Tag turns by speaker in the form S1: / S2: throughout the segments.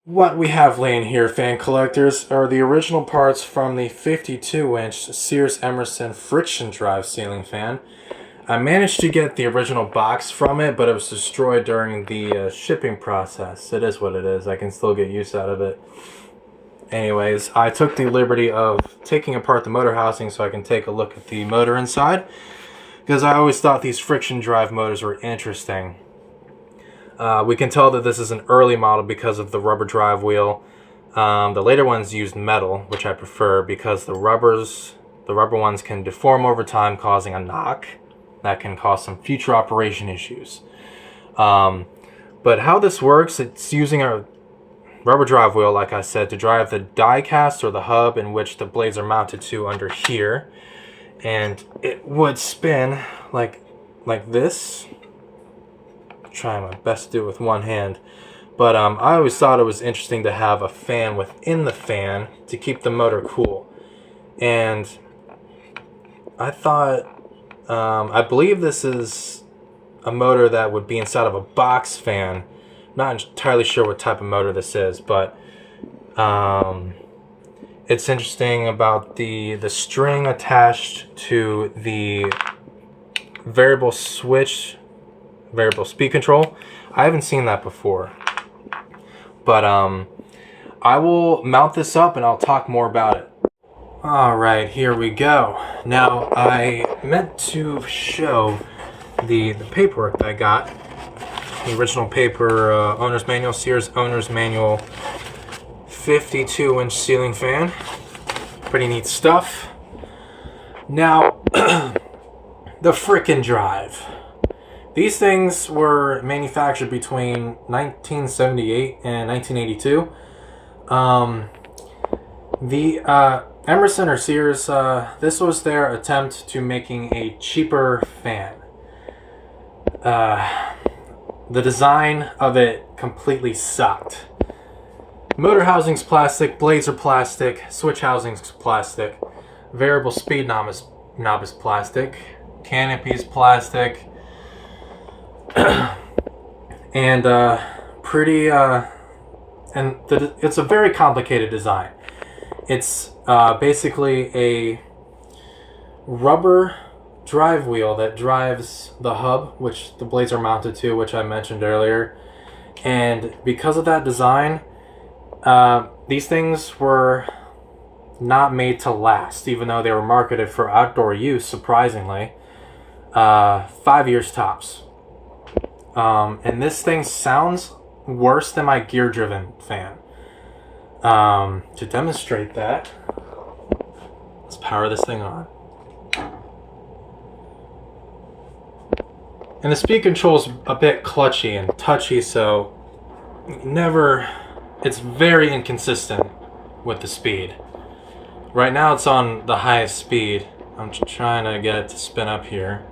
S1: What we have laying here, fan collectors, are the original parts from the 52-inch Sears Emerson friction drive ceiling fan. I managed to get the original box from it, but it was destroyed during the shipping process. It is what it is. I can still get use out of it. Anyways, I took the liberty of taking apart the motor housing so I can take a look at the motor inside, because I always thought these friction drive motors were interesting. We can tell that this is an early model because of the rubber drive wheel. The later ones used metal, which I prefer because the rubber ones can deform over time, causing a knock that can cause some future operation issues. But how this works, it's using a rubber drive wheel, like I said, to drive the die cast or the hub in which the blades are mounted to under here, and it would spin like this. Trying my best to do it with one hand, but I always thought it was interesting to have a fan within the fan to keep the motor cool. And I thought, I believe this is a motor that would be inside of a box fan. Not entirely sure what type of motor this is, but it's interesting about the string attached to the variable speed control. I haven't seen that before, but I will mount this up and I'll talk more about it. Alright, here we go. Now, I meant to show the paperwork that I got. The original paper, owner's manual, Sears owner's manual, 52-inch ceiling fan. Pretty neat stuff. Now, the frickin' drive. These things were manufactured between 1978 and 1982. The Emerson or Sears, this was their attempt to making a cheaper fan. The design of it completely sucked. Motor housing's plastic, blades are plastic, switch housing's plastic, variable speed knob is plastic, canopy's plastic. And it's a very complicated design. It's basically a rubber drive wheel that drives the hub, which the blades are mounted to, which I mentioned earlier. And because of that design, these things were not made to last, even though they were marketed for outdoor use, surprisingly. 5 years tops. And this thing sounds worse than my gear-driven fan. To demonstrate that, let's power this thing on. And the speed control's a bit clutchy and touchy, so it's very inconsistent with the speed. Right now it's on the highest speed. I'm trying to get it to spin up here.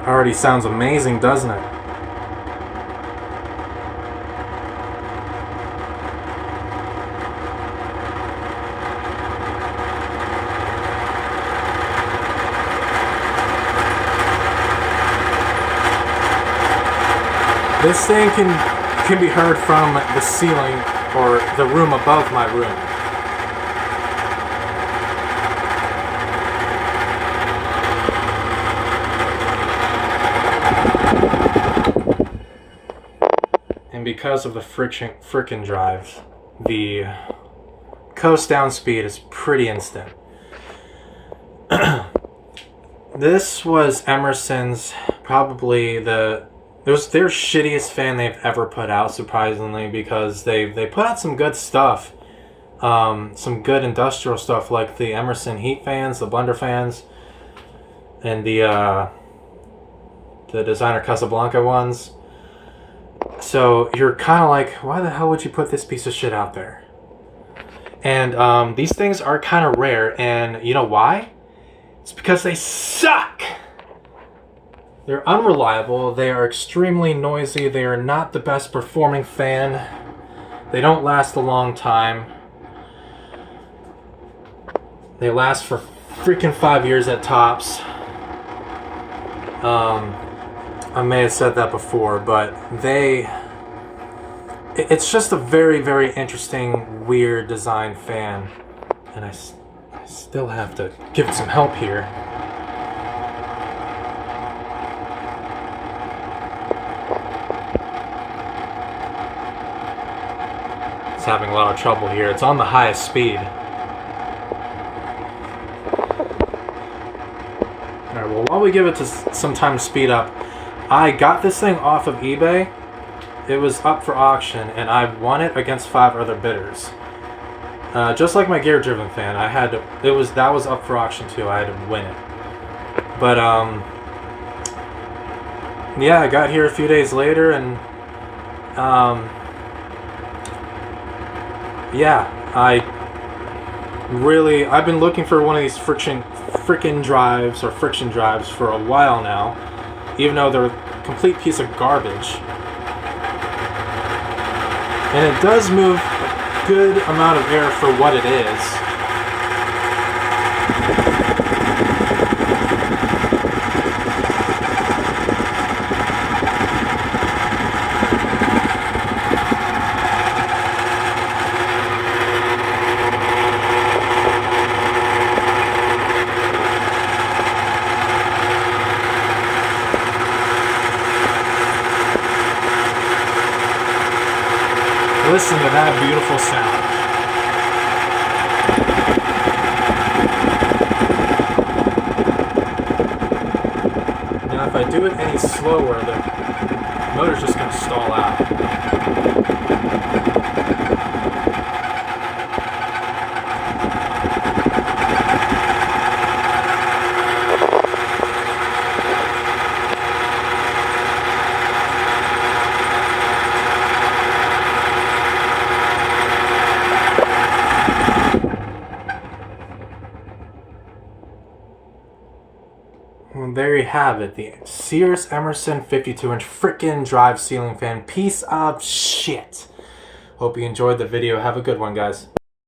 S1: Already sounds amazing, doesn't it? This thing can be heard from the ceiling or the room above my room. And because of the frickin' drive, the coast down speed is pretty instant. This was Emerson's probably it was their shittiest fan they've ever put out, surprisingly, because they put out some good stuff. Some good industrial stuff like the Emerson heat fans, the blender fans, and the designer Casablanca ones. So you're kind of like, why the hell would you put this piece of shit out there? And these things are kind of rare, and you know why? It's because they suck! They're unreliable, they are extremely noisy, they are not the best performing fan, they don't last a long time. They last for freaking 5 years at tops. I may have said that before, but it's just a very, very interesting, weird design fan. And I still have to give it some help here. It's having a lot of trouble here. It's on the highest speed. Alright, well, while we give it some time to speed up, I got this thing off of eBay. It was up for auction, and I won it against 5 other bidders. Just like my gear-driven fan, I had to. That was up for auction too. I had to win it. But yeah, I got here a few days later, and yeah, I've been looking for one of these friction drives for a while now, even though they're a complete piece of garbage. And it does move a good amount of air for what it is. Listen to that beautiful sound. Now if I do it any slower, the motor's just going to stall out. Well, there you have it, the Sears Emerson 52-inch frickin' drive ceiling fan. Piece of shit. Hope you enjoyed the video. Have a good one, guys.